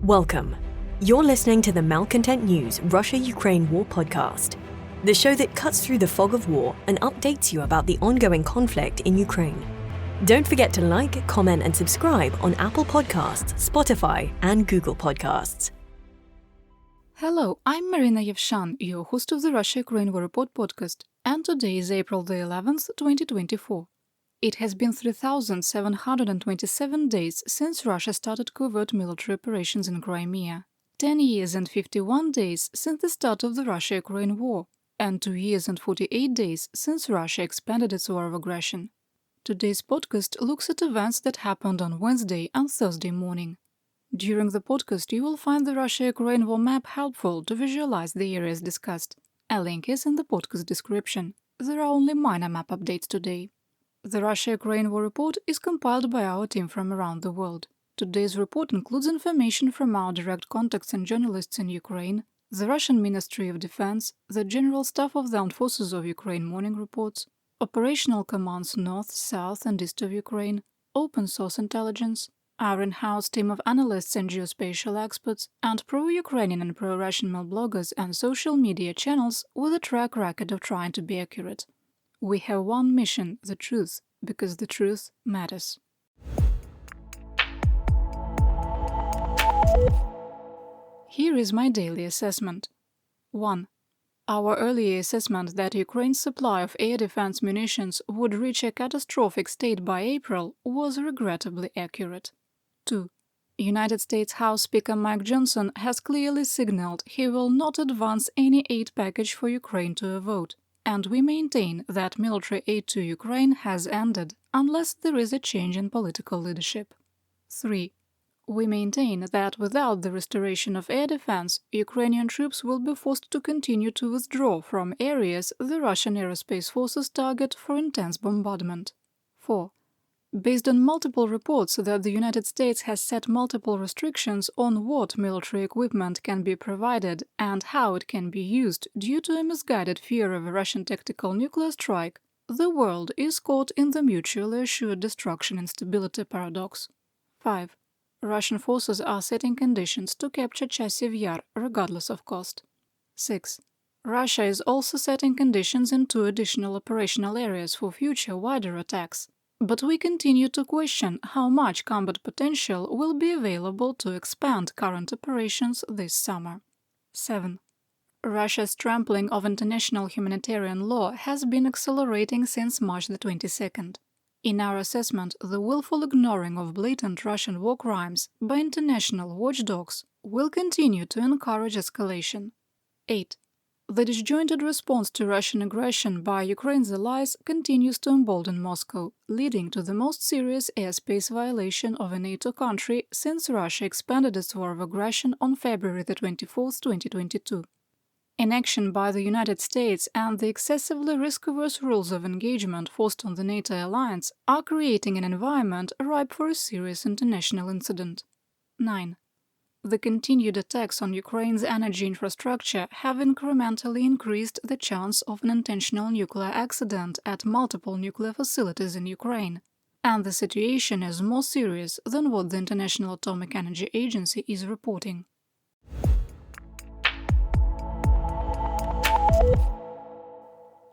Welcome. You're listening to the Malcontent News Russia-Ukraine War podcast, the show that cuts through the fog of war and updates you about the ongoing conflict in Ukraine. Don't forget to like, comment, and subscribe on Apple Podcasts, Spotify, and Google Podcasts. Hello, I'm Marina Yevshan, your host of the Russia-Ukraine War Report podcast, and today is April the 11th, 2024. It has been 3,727 days since Russia started covert military operations in Crimea, 10 years and 51 days since the start of the Russia-Ukraine war, and 2 years and 48 days since Russia expanded its war of aggression. Today's podcast looks at events that happened on Wednesday and Thursday morning. During the podcast, you will find the Russia-Ukraine war map helpful to visualize the areas discussed. A link is in the podcast description. There are only minor map updates today. The Russia-Ukraine War Report is compiled by our team from around the world. Today's report includes information from our direct contacts and journalists in Ukraine, the Russian Ministry of Defense, the General Staff of the Armed Forces of Ukraine morning reports, operational commands north, south and east of Ukraine, open source intelligence, our in-house team of analysts and geospatial experts, and pro-Ukrainian and pro-Russian mail bloggers and social media channels with a track record of trying to be accurate. We have one mission, the truth, because the truth matters. Here is my daily assessment. 1. Our earlier assessment that Ukraine's supply of air defense munitions would reach a catastrophic state by April was regrettably accurate. 2. United States House Speaker Mike Johnson has clearly signaled he will not advance any aid package for Ukraine to a vote. And we maintain that military aid to Ukraine has ended unless there is a change in political leadership. 3. We maintain that without the restoration of air defense, Ukrainian troops will be forced to continue to withdraw from areas the Russian aerospace forces target for intense bombardment. 4. Based on multiple reports that the United States has set multiple restrictions on what military equipment can be provided and how it can be used due to a misguided fear of a Russian tactical nuclear strike, the world is caught in the mutually assured destruction and stability paradox. 5. Russian forces are setting conditions to capture Chasiv Yar regardless of cost. 6. Russia is also setting conditions in 2 additional operational areas for future wider attacks. But we continue to question how much combat potential will be available to expand current operations this summer. 7. Russia's trampling of international humanitarian law has been accelerating since March the 22nd. In our assessment, the willful ignoring of blatant Russian war crimes by international watchdogs will continue to encourage escalation. 8. The disjointed response to Russian aggression by Ukraine's allies continues to embolden Moscow, leading to the most serious airspace violation of a NATO country since Russia expanded its war of aggression on February 24, 2022. Inaction by the United States and the excessively risk-averse rules of engagement forced on the NATO alliance are creating an environment ripe for a serious international incident. 9. The continued attacks on Ukraine's energy infrastructure have incrementally increased the chance of an intentional nuclear accident at multiple nuclear facilities in Ukraine, and the situation is more serious than what the International Atomic Energy Agency is reporting.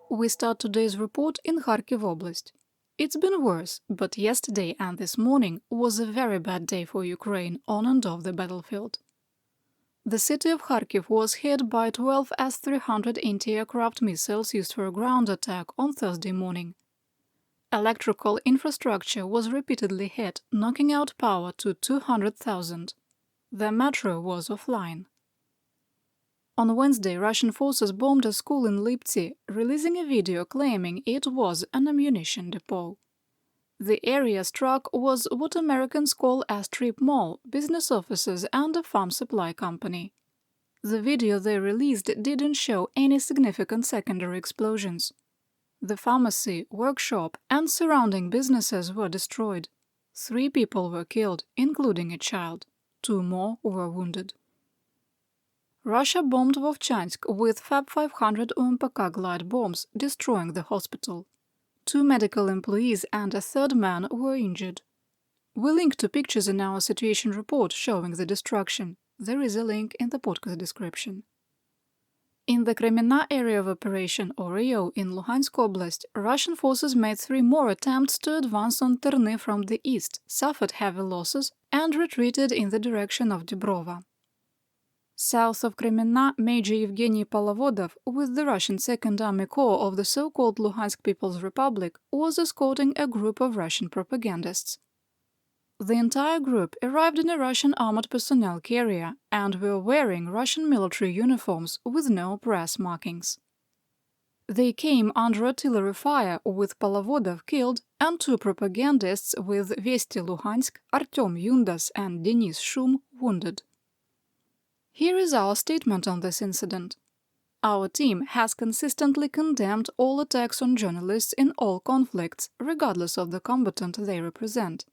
We start today's report in Kharkiv Oblast. It's been worse, but yesterday and this morning was a very bad day for Ukraine on and off the battlefield. The city of Kharkiv was hit by 12 S-300 anti-aircraft missiles used for a ground attack on Thursday morning. Electrical infrastructure was repeatedly hit, knocking out power to 200,000. The metro was offline. On Wednesday, Russian forces bombed a school in Liptsi, releasing a video claiming it was an ammunition depot. The area struck was what Americans call a strip mall, business offices and a farm supply company. The video they released didn't show any significant secondary explosions. The pharmacy, workshop and surrounding businesses were destroyed. 3 people were killed, including a child. 2 more were wounded. Russia bombed Vovchansk with Fab-500 UMPK glide bombs, destroying the hospital. 2 medical employees and a 3rd man were injured. We link to pictures in our situation report showing the destruction. There is a link in the podcast description. In the Crimea area of operation, or AO, in Luhansk Oblast, Russian forces made 3 more attempts to advance on Terny from the east, suffered heavy losses, and retreated in the direction of Dubrova. South of Crimea, Major Yevgeny Polovodov, with the Russian Second Army Corps of the so-called Luhansk People's Republic, was escorting a group of Russian propagandists. The entire group arrived in a Russian armored personnel carrier and were wearing Russian military uniforms with no press markings. They came under artillery fire, with Polovodov killed and 2 propagandists with Vesti Luhansk, Artyom Yundas and Denis Shum wounded. Here is our statement on this incident. Our team has consistently condemned all attacks on journalists in all conflicts, regardless of the combatant they represent.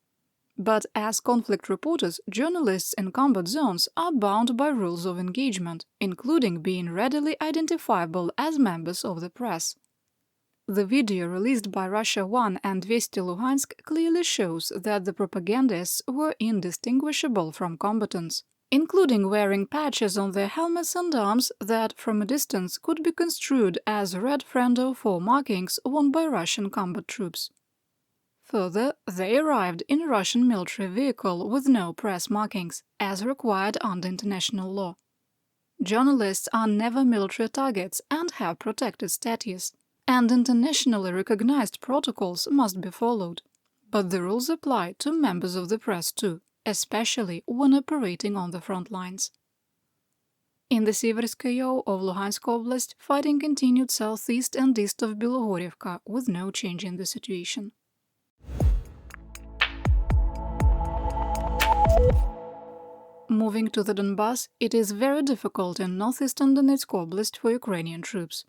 But as conflict reporters, journalists in combat zones are bound by rules of engagement, including being readily identifiable as members of the press. The video released by Russia 1 and Vesti Luhansk clearly shows that the propagandists were indistinguishable from combatants, including wearing patches on their helmets and arms that, from a distance, could be construed as red Friendo 4 markings worn by Russian combat troops. Further, they arrived in a Russian military vehicle with no press markings, as required under international law. Journalists are never military targets and have protected status, and internationally recognized protocols must be followed. But the rules apply to members of the press too, especially when operating on the front lines. In the Severskaya of Luhansk Oblast, fighting continued southeast and east of Bilohorivka with no change in the situation. Moving to the Donbass, it is very difficult in northeastern Donetsk Oblast for Ukrainian troops.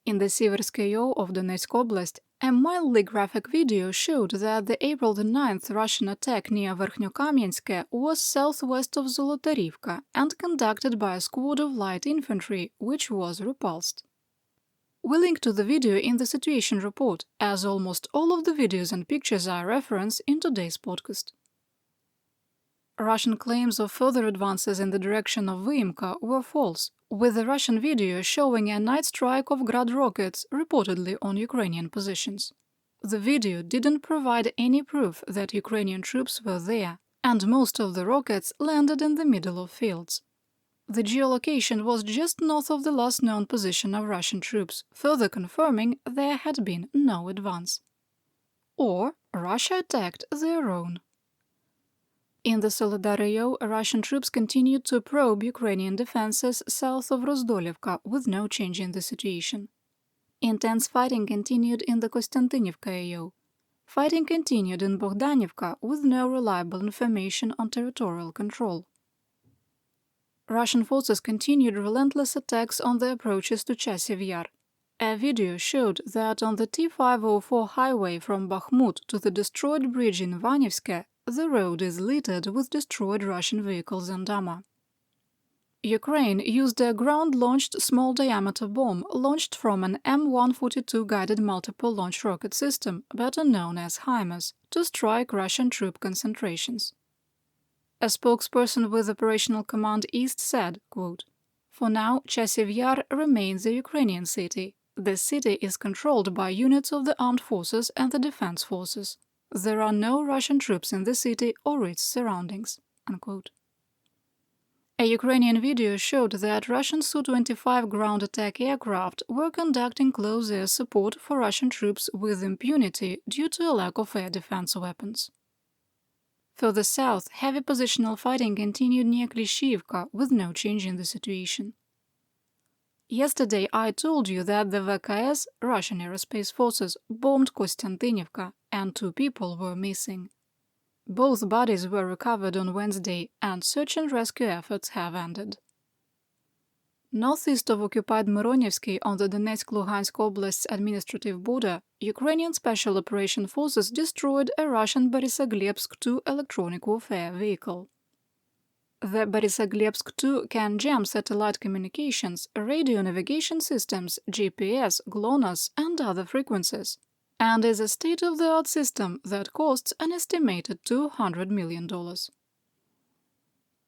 In the Severskaya of Donetsk Oblast, a mildly graphic video showed that the April 9th Russian attack near Verkhnyokamyensk was southwest of Zolotarivka and conducted by a squad of light infantry, which was repulsed. We link to the video in the situation report, as almost all of the videos and pictures are referenced in today's podcast. Russian claims of further advances in the direction of Vyimka were false, with the Russian video showing a night strike of Grad rockets reportedly on Ukrainian positions. The video didn't provide any proof that Ukrainian troops were there, and most of the rockets landed in the middle of fields. The geolocation was just north of the last known position of Russian troops, further confirming there had been no advance. Or Russia attacked their own. In the Soledar-AO, Russian troops continued to probe Ukrainian defenses south of Rozdolivka with no change in the situation. Intense fighting continued in the Konstantinivka-AO. Fighting continued in Bogdanivka with no reliable information on territorial control. Russian forces continued relentless attacks on the approaches to Chasiv Yar. A video showed that on the T-504 highway from Bakhmut to the destroyed bridge in Vanivske, the road is littered with destroyed Russian vehicles and armor. Ukraine used a ground-launched small-diameter bomb launched from an M142 guided multiple-launch rocket system, better known as HIMARS, to strike Russian troop concentrations. A spokesperson with Operational Command East said, quote, "For now, Chasiv Yar remains a Ukrainian city. This city is controlled by units of the armed forces and the defense forces. There are no Russian troops in the city or its surroundings." Unquote. A Ukrainian video showed that Russian Su-25 ground attack aircraft were conducting close air support for Russian troops with impunity due to a lack of air defense weapons. Further south, heavy positional fighting continued near Klishchiivka with no change in the situation. Yesterday I told you that the VKS, Russian Aerospace Forces, bombed Konstantinivka and 2 people were missing. Both bodies were recovered on Wednesday and search and rescue efforts have ended. Northeast of occupied Myronivsky on the Donetsk-Luhansk Oblast's administrative border, Ukrainian Special Operation Forces destroyed a Russian Borisogledsk-2 electronic warfare vehicle. The Borisogledsk-2 can jam satellite communications, radio navigation systems, GPS, GLONASS, and other frequencies, and is a state-of-the-art system that costs an estimated $200 million.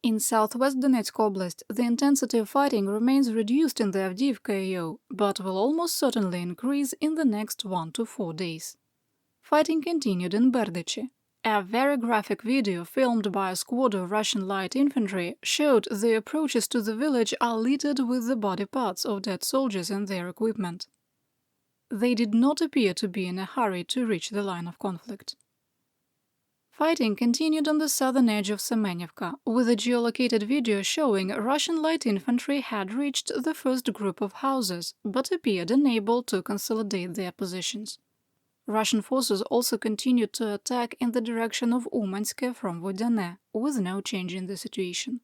In southwest Donetsk Oblast, the intensity of fighting remains reduced in the Avdiivka AO, but will almost certainly increase in the next 1 to 4 days. Fighting continued in Berdychi. A very graphic video filmed by a squad of Russian light infantry showed the approaches to the village are littered with the body parts of dead soldiers and their equipment. They did not appear to be in a hurry to reach the line of conflict. Fighting continued on the southern edge of Semenivka, with a geolocated video showing Russian light infantry had reached the first group of houses, but appeared unable to consolidate their positions. Russian forces also continued to attack in the direction of Umansk from Vodyane, with no change in the situation.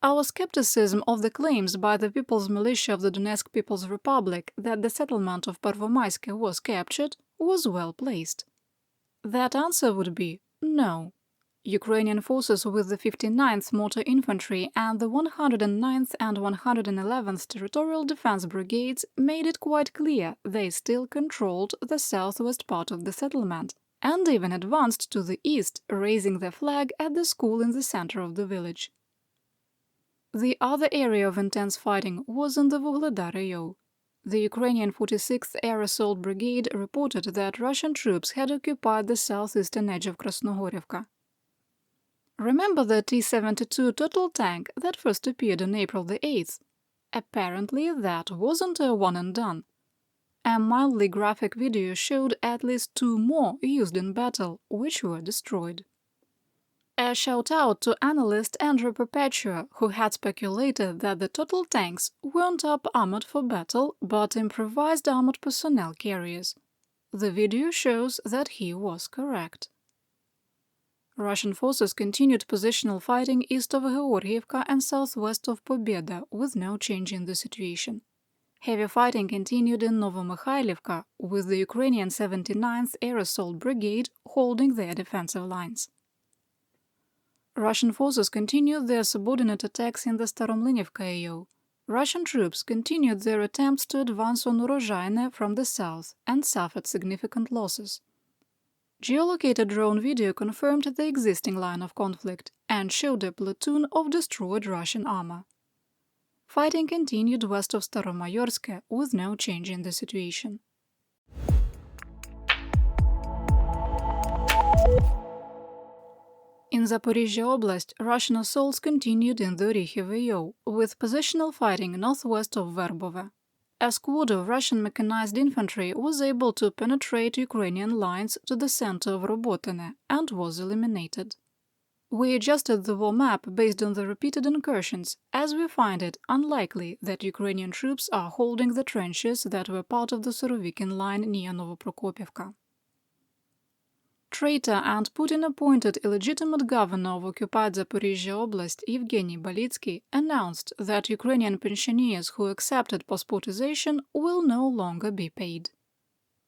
Our skepticism of the claims by the People's Militia of the Donetsk People's Republic that the settlement of Pervomaiske was captured was well placed. That answer would be no. Ukrainian forces with the 59th Motor Infantry and the 109th and 111th Territorial Defense Brigades made it quite clear they still controlled the southwest part of the settlement and even advanced to the east, raising their flag at the school in the center of the village. The other area of intense fighting was in the Vuhledar AO. The Ukrainian 46th Air Assault Brigade reported that Russian troops had occupied the southeastern edge of Krasnohorivka. Remember the T-72 Total tank that first appeared on April the 8th? Apparently that wasn't a one and done. A mildly graphic video showed at least 2 more used in battle, which were destroyed. A shout-out to analyst Andrew Perpetua, who had speculated that the Total tanks weren't up-armored for battle, but improvised armored personnel carriers. The video shows that he was correct. Russian forces continued positional fighting east of Georgievka and southwest of Pobeda, with no change in the situation. Heavy fighting continued in Novomykhailivka, with the Ukrainian 79th Air Assault Brigade holding their defensive lines. Russian forces continued their subordinate attacks in the Staromlinivka AO. Russian troops continued their attempts to advance on Urozhaine from the south and suffered significant losses. Geolocated drone video confirmed the existing line of conflict and showed a platoon of destroyed Russian armor. Fighting continued west of Staromayorsk with no change in the situation. In Zaporizhzhia Oblast, Russian assaults continued in the Orikhiv AO, with positional fighting northwest of Verbove. A squad of Russian mechanized infantry was able to penetrate Ukrainian lines to the center of Robotine and was eliminated. We adjusted the war map based on the repeated incursions, as we find it unlikely that Ukrainian troops are holding the trenches that were part of the Surovikin line near Novoprokopivka. Traitor and Putin-appointed illegitimate governor of occupied Zaporizhzhia Oblast Yevgeny Balitsky announced that Ukrainian pensioners who accepted passportization will no longer be paid.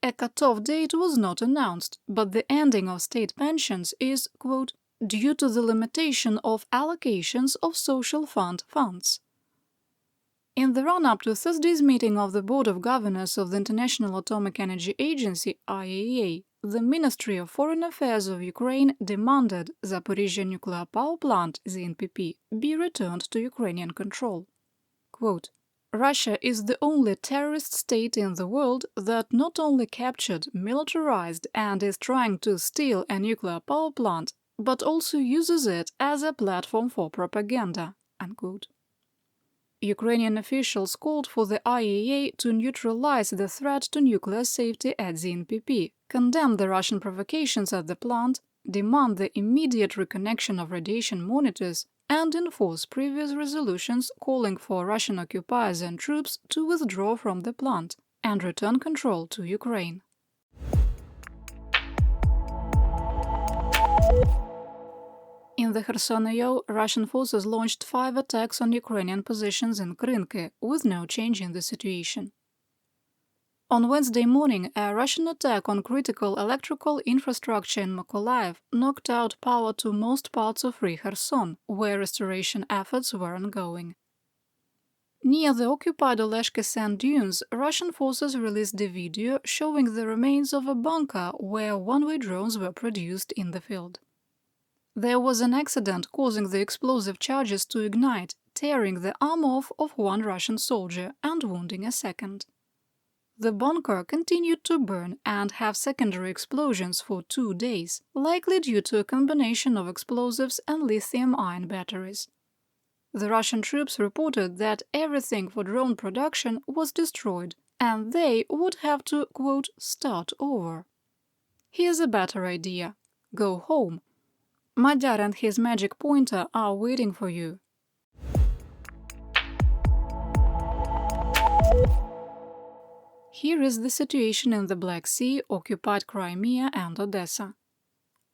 A cutoff date was not announced, but the ending of state pensions is, quote, due to the limitation of allocations of social fund funds. In the run-up to Thursday's meeting of the Board of Governors of the International Atomic Energy Agency, IAEA, the Ministry of Foreign Affairs of Ukraine demanded Zaporizhzhia nuclear power plant, ZNPP, be returned to Ukrainian control. Quote, Russia is the only terrorist state in the world that not only captured, militarized, and is trying to steal a nuclear power plant, but also uses it as a platform for propaganda, unquote. Ukrainian officials called for the IAEA to neutralize the threat to nuclear safety at ZNPP, condemn the Russian provocations at the plant, demand the immediate reconnection of radiation monitors, and enforce previous resolutions calling for Russian occupiers and troops to withdraw from the plant and return control to Ukraine. In the Kherson AO, Russian forces launched 5 attacks on Ukrainian positions in Krynki, with no change in the situation. On Wednesday morning, a Russian attack on critical electrical infrastructure in Mykolaiv knocked out power to most parts of Free Kherson, where restoration efforts were ongoing. Near the occupied Oleshki sand dunes, Russian forces released a video showing the remains of a bunker where one-way drones were produced in the field. There was an accident causing the explosive charges to ignite, tearing the arm off of one Russian soldier and wounding a second. The bunker continued to burn and have secondary explosions for 2 days, likely due to a combination of explosives and lithium-ion batteries. The Russian troops reported that everything for drone production was destroyed, and they would have to, quote, start over. Here's a better idea. Go home. Madar and his magic pointer are waiting for you. Here is the situation in the Black Sea, occupied Crimea and Odesa.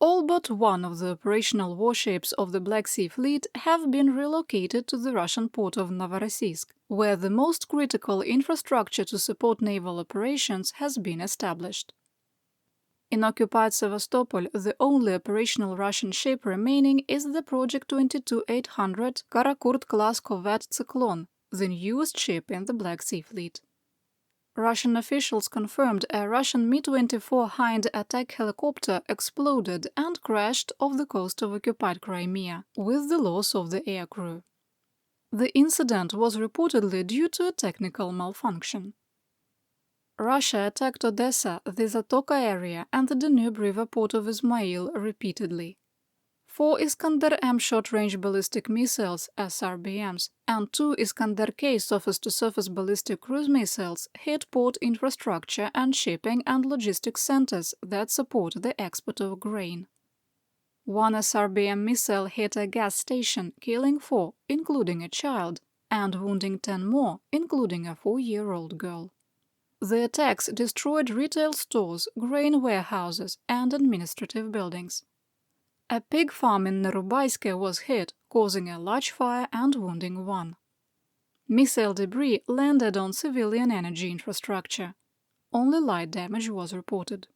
All but one of the operational warships of the Black Sea Fleet have been relocated to the Russian port of Novorossiysk, where the most critical infrastructure to support naval operations has been established. In occupied Sevastopol, the only operational Russian ship remaining is the Project 22-800 Karakurt-class corvette Cyclone, the newest ship in the Black Sea Fleet. Russian officials confirmed a Russian Mi-24 Hind attack helicopter exploded and crashed off the coast of occupied Crimea, with the loss of the aircrew. The incident was reportedly due to a technical malfunction. Russia attacked Odessa, the Zatoka area, and the Danube River port of Izmail repeatedly. 4 Iskander-M short-range ballistic missiles (SRBMs) and 2 Iskander-K surface-to-surface ballistic cruise missiles hit port infrastructure and shipping and logistics centers that support the export of grain. 1 SRBM missile hit a gas station, killing 4, including a child, and wounding 10 more, including a 4-year-old girl. The attacks destroyed retail stores, grain warehouses, and administrative buildings. A pig farm in Nerubaiske was hit, causing a large fire and wounding 1. Missile debris landed on civilian energy infrastructure. Only light damage was reported.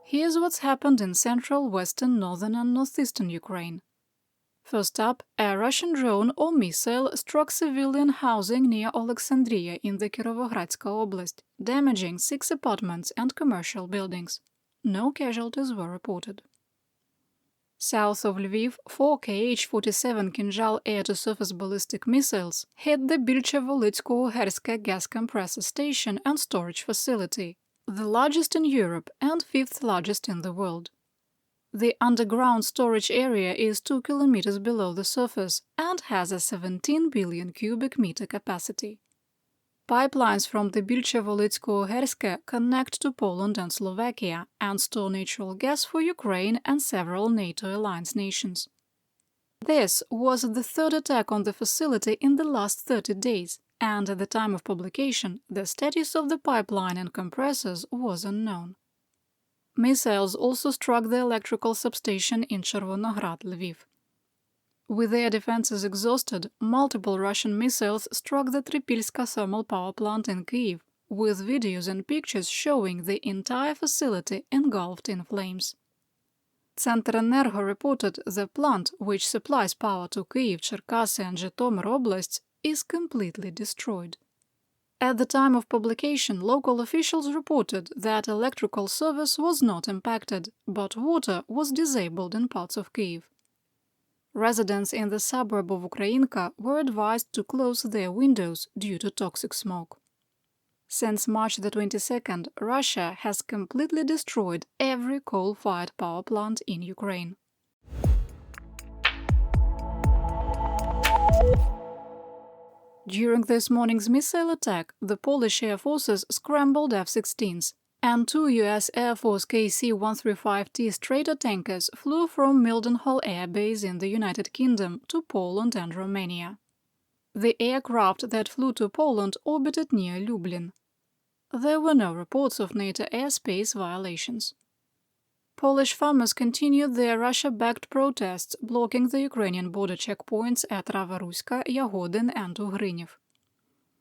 Here's what's happened in central, western, northern and northeastern Ukraine. First up, a Russian drone or missile struck civilian housing near Alexandria in the Kirovohradska Oblast, damaging 6 apartments and commercial buildings. No casualties were reported. South of Lviv, 4 Kh-47 Kinzhal air-to-surface ballistic missiles hit the Bilchevo-Lytsko-Uherske gas compressor station and storage facility, the largest in Europe and 5th largest in the world. The underground storage area is 2 kilometers below the surface and has a 17 billion cubic meter capacity. Pipelines from the Bilchevo-Lytsko-Uherske connect to Poland and Slovakia and store natural gas for Ukraine and several NATO alliance nations. This was the 3rd attack on the facility in the last 30 days, and at the time of publication, the status of the pipeline and compressors was unknown. Missiles also struck the electrical substation in Chervonograd, Lviv. With air defenses exhausted, multiple Russian missiles struck the Tripilska thermal power plant in Kyiv, with videos and pictures showing the entire facility engulfed in flames. Centrenergo reported the plant, which supplies power to Kyiv, Cherkasy and Zhytomyr oblasts, is completely destroyed. At the time of publication, local officials reported that electrical service was not impacted, but water was disabled in parts of Kyiv. Residents in the suburb of Ukrainka were advised to close their windows due to toxic smoke. Since March the 22nd, Russia has completely destroyed every coal-fired power plant in Ukraine. During this morning's missile attack, the Polish Air Forces scrambled F-16s, and 2 U.S. Air Force KC-135T Strata tankers flew from Mildenhall Air Base in the United Kingdom to Poland and Romania. The aircraft that flew to Poland orbited near Lublin. There were no reports of NATO airspace violations. Polish farmers continued their Russia-backed protests, blocking the Ukrainian border checkpoints at Rava-Ruska, Yagodin and Ugrinev.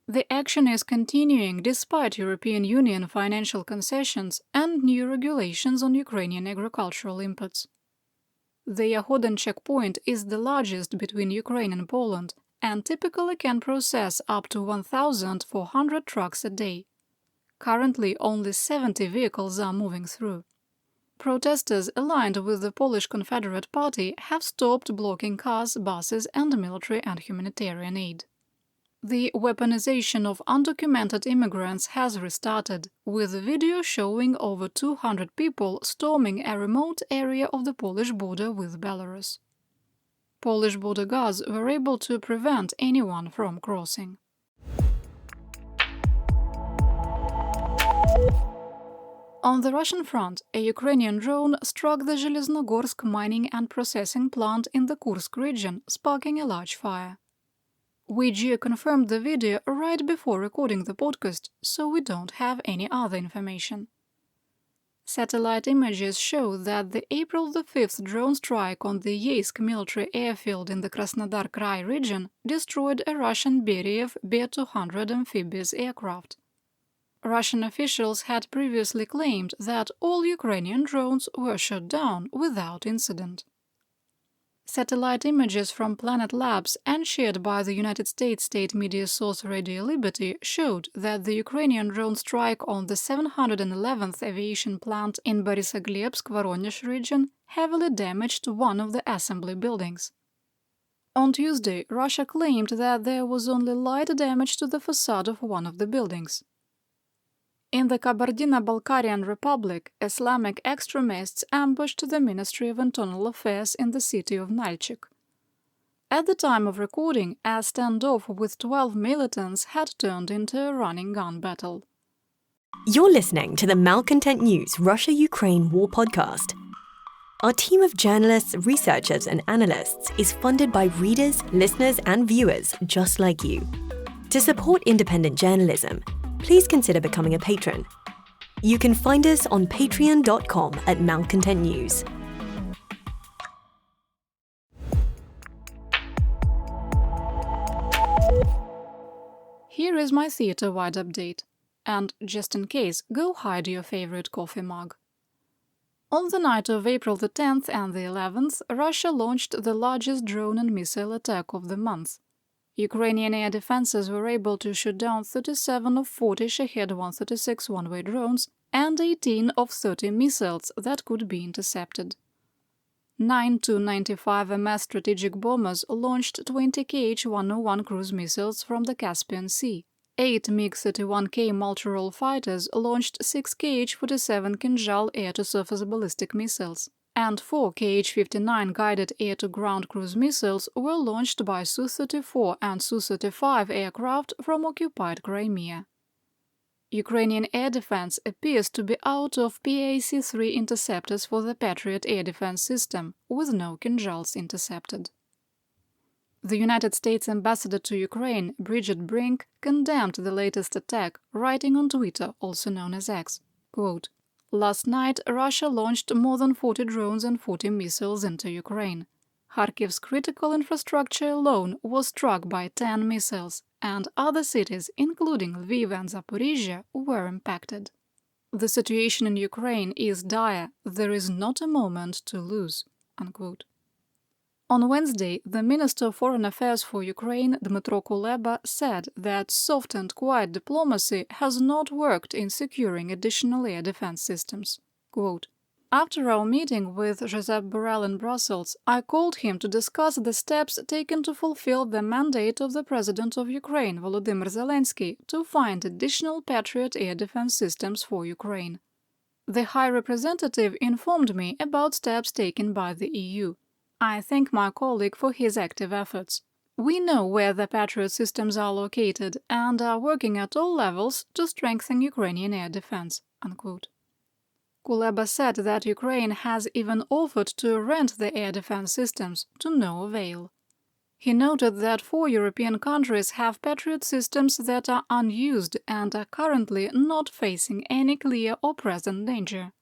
The action is continuing despite European Union financial concessions and new regulations on Ukrainian agricultural imports. The Yagodin checkpoint is the largest between Ukraine and Poland and typically can process up to 1,400 trucks a day. Currently, only 70 vehicles are moving through. Protesters aligned with the Polish Confederate Party have stopped blocking cars, buses, and military and humanitarian aid. The weaponization of undocumented immigrants has restarted, with a video showing over 200 people storming a remote area of the Polish border with Belarus. Polish border guards were able to prevent anyone from crossing. On the Russian front, a Ukrainian drone struck the Zheleznogorsk mining and processing plant in the Kursk region, sparking a large fire. We geoconfirmed the video right before recording the podcast, so we don't have any other information. Satellite images show that the April 5th drone strike on the Yeysk military airfield in the Krasnodar Krai region destroyed a Russian Beriev B-200 amphibious aircraft. Russian officials had previously claimed that all Ukrainian drones were shot down without incident. Satellite images from Planet Labs and shared by the United States state media source Radio Liberty showed that the Ukrainian drone strike on the 711th aviation plant in Borysaglebsk-Voronezh region heavily damaged one of the assembly buildings. On Tuesday, Russia claimed that there was only light damage to the facade of one of the buildings. In the Kabardino-Balkarian Republic, Islamic extremists ambushed the Ministry of Internal Affairs in the city of Nalchik. At the time of recording, a standoff with 12 militants had turned into a running gun battle. You're listening to the Malcontent News Russia-Ukraine War Podcast. Our team of journalists, researchers, and analysts is funded by readers, listeners, and viewers just like you. To support independent journalism, please consider becoming a patron. You can find us on patreon.com/malcontentnews. Here is my Theaterwide update. And just in case, go hide your favorite coffee mug. On the night of April the 10th and the 11th, Russia launched the largest drone and missile attack of the month. Ukrainian air defenses were able to shoot down 37 of 40 Shahed-136 one-way drones and 18 of 30 missiles that could be intercepted. 9 Tu-95 MS strategic bombers launched 20 Kh-101 cruise missiles from the Caspian Sea. 8 MiG-31K multi-role fighters launched 6 Kh-47 Kinzhal air-to-surface ballistic missiles, and 4 Kh-59 guided air-to-ground cruise missiles were launched by Su-34 and Su-35 aircraft from occupied Crimea. Ukrainian air defense appears to be out of PAC-3 interceptors for the Patriot air defense system, with no Kinzhals intercepted. The United States ambassador to Ukraine, Bridget Brink, condemned the latest attack, writing on Twitter, also known as X, quote, "Last night, Russia launched more than 40 drones and 40 missiles into Ukraine. Kharkiv's critical infrastructure alone was struck by 10 missiles, and other cities, including Lviv and Zaporizhzhia, were impacted. The situation in Ukraine is dire. There is not a moment to lose." Unquote. On Wednesday, the Minister of Foreign Affairs for Ukraine, Dmytro Kuleba, said that soft and quiet diplomacy has not worked in securing additional air defense systems. Quote, "After our meeting with Josep Borrell in Brussels, I called him to discuss the steps taken to fulfill the mandate of the President of Ukraine, Volodymyr Zelensky, to find additional Patriot air defense systems for Ukraine. The High Representative informed me about steps taken by the EU. I thank my colleague for his active efforts. We know where the Patriot systems are located and are working at all levels to strengthen Ukrainian air defense." Unquote. Kuleba said that Ukraine has even offered to rent the air defense systems, to no avail. He noted that 4 European countries have Patriot systems that are unused and are currently not facing any clear or present danger.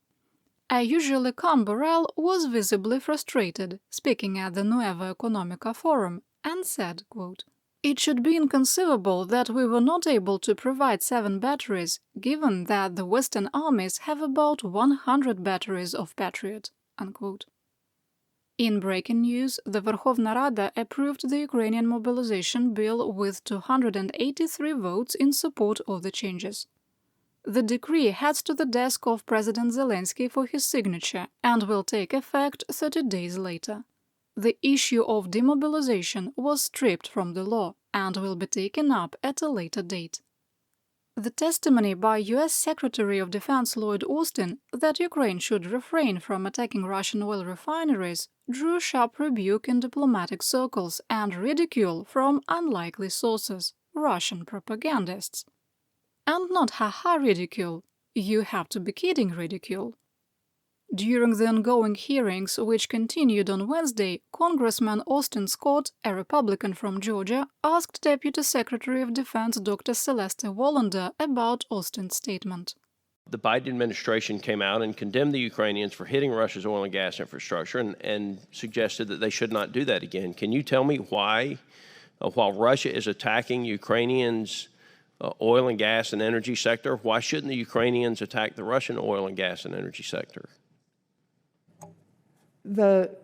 A usually calm Borrell was visibly frustrated, speaking at the Nueva Economica Forum, and said, quote, "It should be inconceivable that we were not able to provide 7 batteries, given that the Western armies have about 100 batteries of Patriot." Unquote. In breaking news, the Verkhovna Rada approved the Ukrainian mobilization bill with 283 votes in support of the changes. The decree heads to the desk of President Zelensky for his signature and will take effect 30 days later. The issue of demobilization was stripped from the law and will be taken up at a later date. The testimony by U.S. Secretary of Defense Lloyd Austin that Ukraine should refrain from attacking Russian oil refineries drew sharp rebuke in diplomatic circles and ridicule from unlikely sources, Russian propagandists. And not ha-ha ridicule, you have to be kidding ridicule. During the ongoing hearings, which continued on Wednesday, Congressman Austin Scott, a Republican from Georgia, asked Deputy Secretary of Defense Dr. Celeste Wallander about Austin's statement. The Biden administration came out and condemned the Ukrainians for hitting Russia's oil and gas infrastructure and suggested that they should not do that again. Can you tell me why, while Russia is attacking Ukrainians' oil and gas and energy sector, why shouldn't the Ukrainians attack the Russian oil and gas and energy sector? The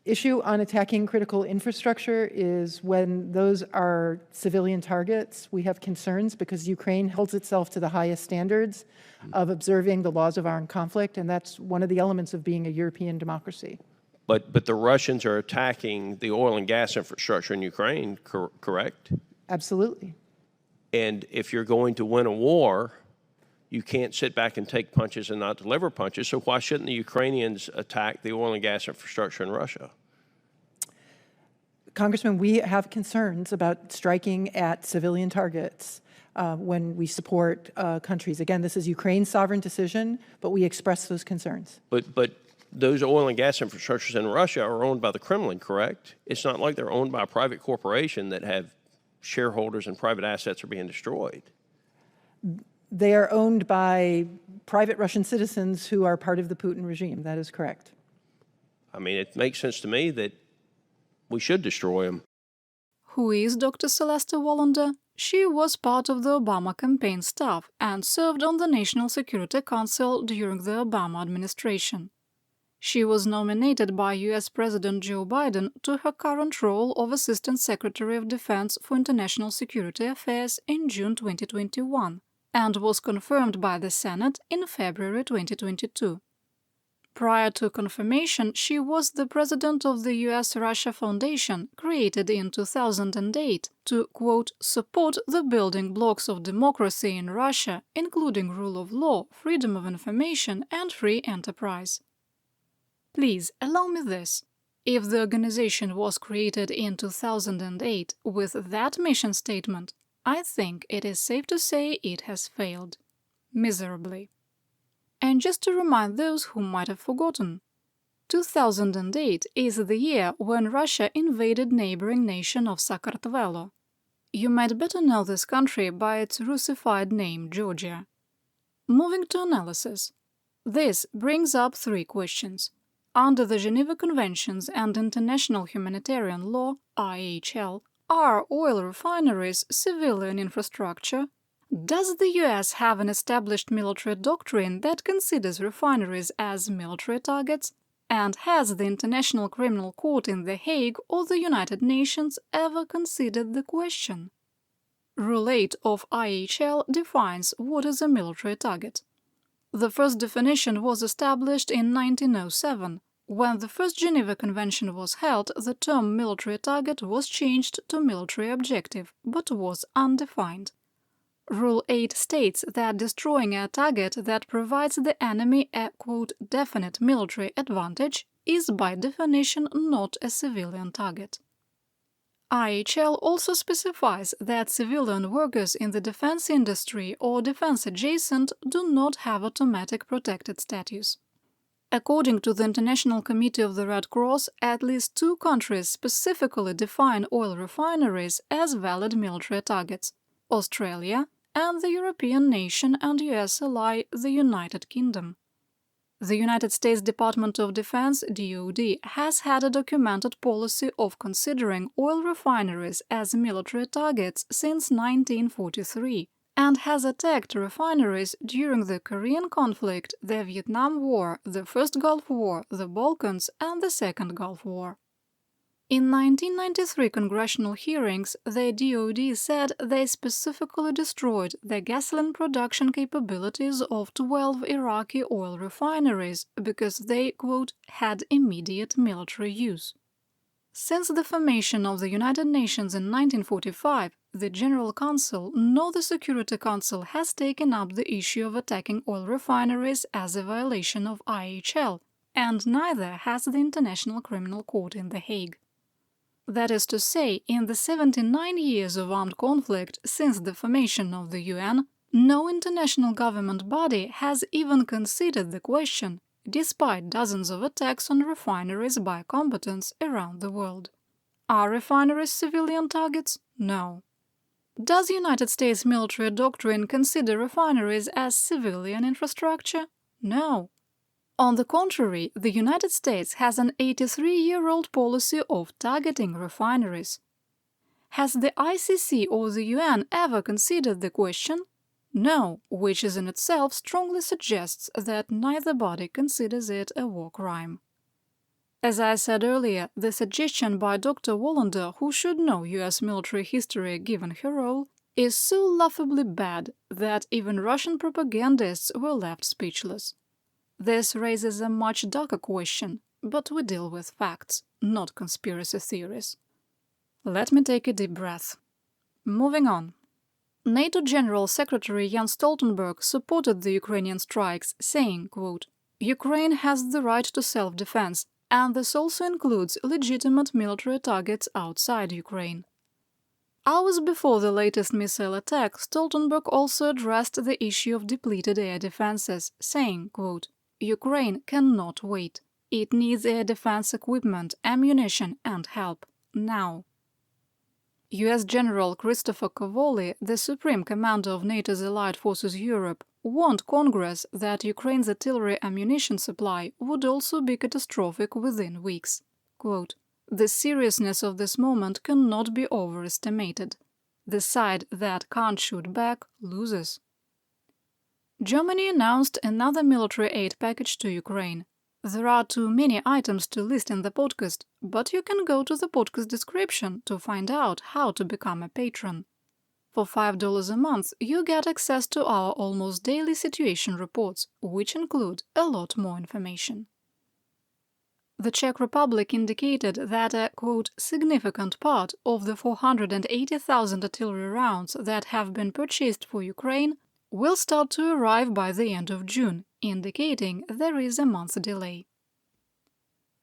issue on attacking critical infrastructure is when those are civilian targets, we have concerns because Ukraine holds itself to the highest standards of observing the laws of armed conflict, and that's one of the elements of being a European democracy. But the Russians are attacking the oil and gas infrastructure in Ukraine, correct? Absolutely. And if you're going to win a war, you can't sit back and take punches and not deliver punches. So why shouldn't the Ukrainians attack the oil and gas infrastructure in Russia? Congressman, we have concerns about striking at civilian targets when we support countries. Again, this is Ukraine's sovereign decision, but we express those concerns. But those oil and gas infrastructures in Russia are owned by the Kremlin, correct? It's not like they're owned by a private corporation that have shareholders and private assets are being destroyed. They are owned by private Russian citizens who are part of the Putin regime. That is correct. I mean, it makes sense to me that we should destroy them. Who is Dr. Celeste Wallander? She was part of the Obama campaign staff and served on the National Security Council during the Obama administration. She was nominated by U.S. President Joe Biden to her current role of Assistant Secretary of Defense for International Security Affairs in June 2021. And was confirmed by the Senate in February 2022. Prior to confirmation, she was the president of the U.S.-Russia Foundation, created in 2008 to, quote, support the building blocks of democracy in Russia, including rule of law, freedom of information, and free enterprise. Please allow me this. If the organization was created in 2008 with that mission statement, I think it is safe to say it has failed. Miserably. And just to remind those who might have forgotten, 2008 is the year when Russia invaded neighboring nation of Sakartvelo. You might better know this country by its Russified name, Georgia. Moving to analysis. This brings up three questions. Under the Geneva Conventions and International Humanitarian Law, IHL, are oil refineries civilian infrastructure? Does the US have an established military doctrine that considers refineries as military targets? And has the International Criminal Court in The Hague or the United Nations ever considered the question? Rule 8 of IHL defines what is a military target. The first definition was established in 1907. When the first Geneva Convention was held, the term military target was changed to military objective, but was undefined. Rule 8 states that destroying a target that provides the enemy a, quote, definite military advantage is by definition not a civilian target. IHL also specifies that civilian workers in the defense industry or defense adjacent do not have automatic protected status. According to the International Committee of the Red Cross, at least 2 countries specifically define oil refineries as valid military targets: Australia and the European nation and US ally, the United Kingdom. The United States Department of Defense, DoD, has had a documented policy of considering oil refineries as military targets since 1943. And has attacked refineries during the Korean conflict, the Vietnam War, the First Gulf War, the Balkans, and the Second Gulf War. In 1993 congressional hearings, the DoD said they specifically destroyed the gasoline production capabilities of 12 Iraqi oil refineries because they, quote, had immediate military use. Since the formation of the United Nations in 1945, the General Council nor the Security Council has taken up the issue of attacking oil refineries as a violation of IHL, and neither has the International Criminal Court in The Hague. That is to say, in the 79 years of armed conflict since the formation of the UN, no international government body has even considered the question, despite dozens of attacks on refineries by combatants around the world. Are refineries civilian targets? No. Does United States military doctrine consider refineries as civilian infrastructure? No. On the contrary, the United States has an 83-year-old policy of targeting refineries. Has the ICC or the UN ever considered the question? No, which is in itself strongly suggests that neither body considers it a war crime. As I said earlier, the suggestion by Dr. Wallander, who should know US military history given her role, is so laughably bad that even Russian propagandists were left speechless. This raises a much darker question, but we deal with facts, not conspiracy theories. Let me take a deep breath. Moving on. NATO General Secretary Jens Stoltenberg supported the Ukrainian strikes, saying, quote, "Ukraine has the right to self-defense, and this also includes legitimate military targets outside Ukraine." Hours before the latest missile attack, Stoltenberg also addressed the issue of depleted air defenses, saying, quote, "Ukraine cannot wait. It needs air defense equipment, ammunition, and help now." US General Christopher Cavoli, the Supreme Commander of NATO's Allied Forces Europe, warned Congress that Ukraine's artillery ammunition supply would also be catastrophic within weeks. Quote, "The seriousness of this moment cannot be overestimated. The side that can't shoot back loses." Germany announced another military aid package to Ukraine. There are too many items to list in the podcast, but you can go to the podcast description to find out how to become a patron. For $5 a month, you get access to our almost daily situation reports, which include a lot more information. The Czech Republic indicated that a, quote, "significant part of the 480,000 artillery rounds that have been purchased for Ukraine will start to arrive by the end of June, indicating there is a month delay.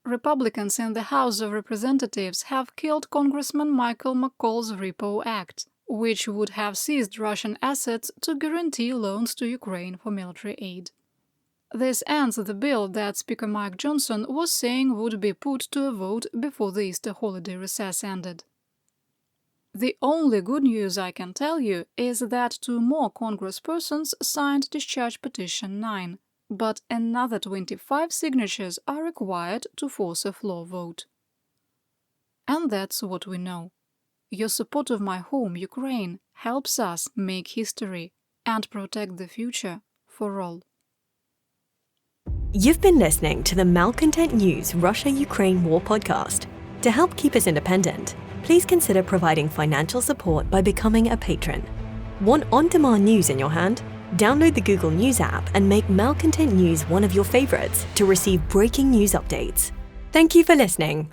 Republicans in the House of Representatives have killed Congressman Michael McCall's Repo Act, which would have seized Russian assets to guarantee loans to Ukraine for military aid. This ends the bill that Speaker Mike Johnson was saying would be put to a vote before the Easter holiday recess ended. The only good news I can tell you is that 2 more congresspersons signed Discharge Petition 9, but another 25 signatures are required to force a floor vote. And that's what we know. Your support of my home, Ukraine, helps us make history and protect the future for all. You've been listening to the Malcontent News Russia-Ukraine War podcast. To help keep us independent, please consider providing financial support by becoming a patron. Want on-demand news in your hand? Download the Google News app and make Malcontent News one of your favorites to receive breaking news updates. Thank you for listening.